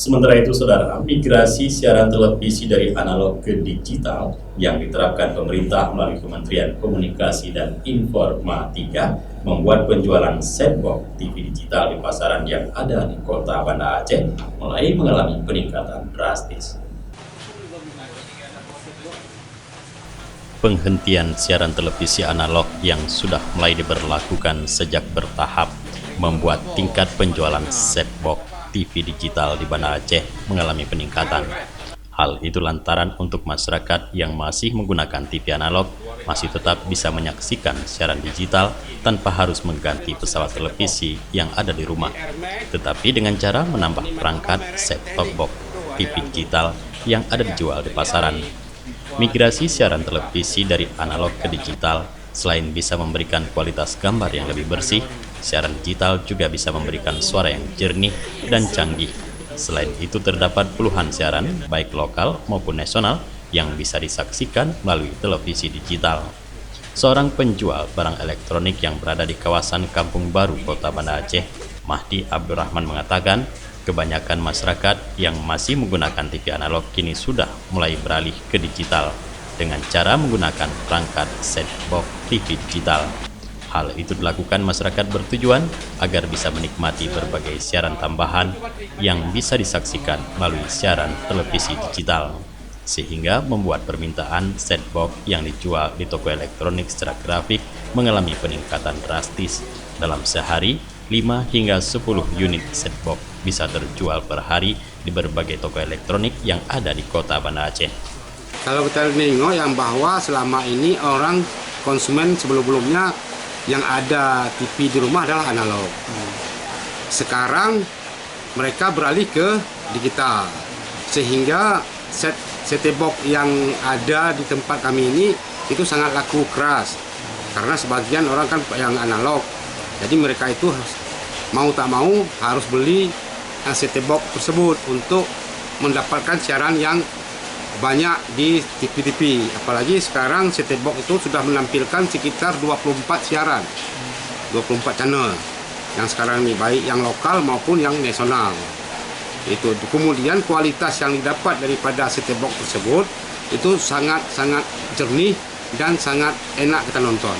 Sementara itu, saudara, migrasi siaran televisi dari analog ke digital yang diterapkan pemerintah melalui Kementerian Komunikasi dan Informatika membuat penjualan set-box TV digital di pasaran yang ada di kota Banda Aceh mulai mengalami peningkatan drastis. Penghentian siaran televisi analog yang sudah mulai diberlakukan sejak bertahap membuat tingkat penjualan set-box TV digital di Banda Aceh mengalami peningkatan. Hal itu lantaran untuk masyarakat yang masih menggunakan TV analog masih tetap bisa menyaksikan siaran digital tanpa harus mengganti pesawat televisi yang ada di rumah, tetapi dengan cara menambah perangkat set-top box TV digital yang ada dijual di pasaran. Migrasi siaran televisi dari analog ke digital selain bisa memberikan kualitas gambar yang lebih bersih, siaran digital juga bisa memberikan suara yang jernih dan canggih. Selain itu, terdapat puluhan siaran, baik lokal maupun nasional, yang bisa disaksikan melalui televisi digital. Seorang penjual barang elektronik yang berada di kawasan Kampung Baru, Kota Banda Aceh, Mahdi Abdurrahman mengatakan, kebanyakan masyarakat yang masih menggunakan TV analog kini sudah mulai beralih ke digital dengan cara menggunakan perangkat set-box TV digital. Hal itu dilakukan masyarakat bertujuan agar bisa menikmati berbagai siaran tambahan yang bisa disaksikan melalui siaran televisi digital, sehingga membuat permintaan set-box yang dijual di toko elektronik secara grafik mengalami peningkatan drastis. Dalam sehari, 5 hingga 10 unit set-box bisa terjual per hari di berbagai toko elektronik yang ada di kota Banda Aceh. Kalau kita nengok yang bahwa selama ini orang konsumen sebelum-sebelumnya yang ada TV di rumah adalah analog. Sekarang mereka beralih ke digital, sehingga set-top box yang ada di tempat kami ini itu sangat laku keras, karena sebagian orang kan yang analog, jadi mereka itu mau tak mau harus beli set-top box tersebut untuk mendapatkan siaran yang banyak di TV-TV. Apalagi sekarang set-top box itu sudah menampilkan sekitar 24 siaran, 24 channel yang sekarang ini, baik yang lokal maupun yang nasional. Itu kemudian kualitas yang didapat daripada set-top box tersebut itu sangat jernih dan sangat enak kita nonton.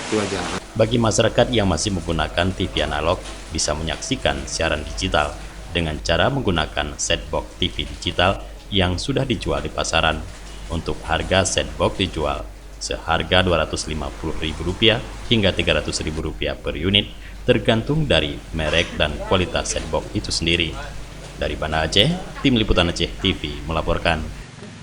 Itu aja. Bagi masyarakat yang masih menggunakan TV analog bisa menyaksikan siaran digital dengan cara menggunakan set-box TV digital yang sudah dijual di pasaran. Untuk harga set-box dijual seharga Rp250.000 hingga Rp300.000 per unit, tergantung dari merek dan kualitas set-box itu sendiri. Dari Banda Aceh, Tim Liputan Aceh TV melaporkan.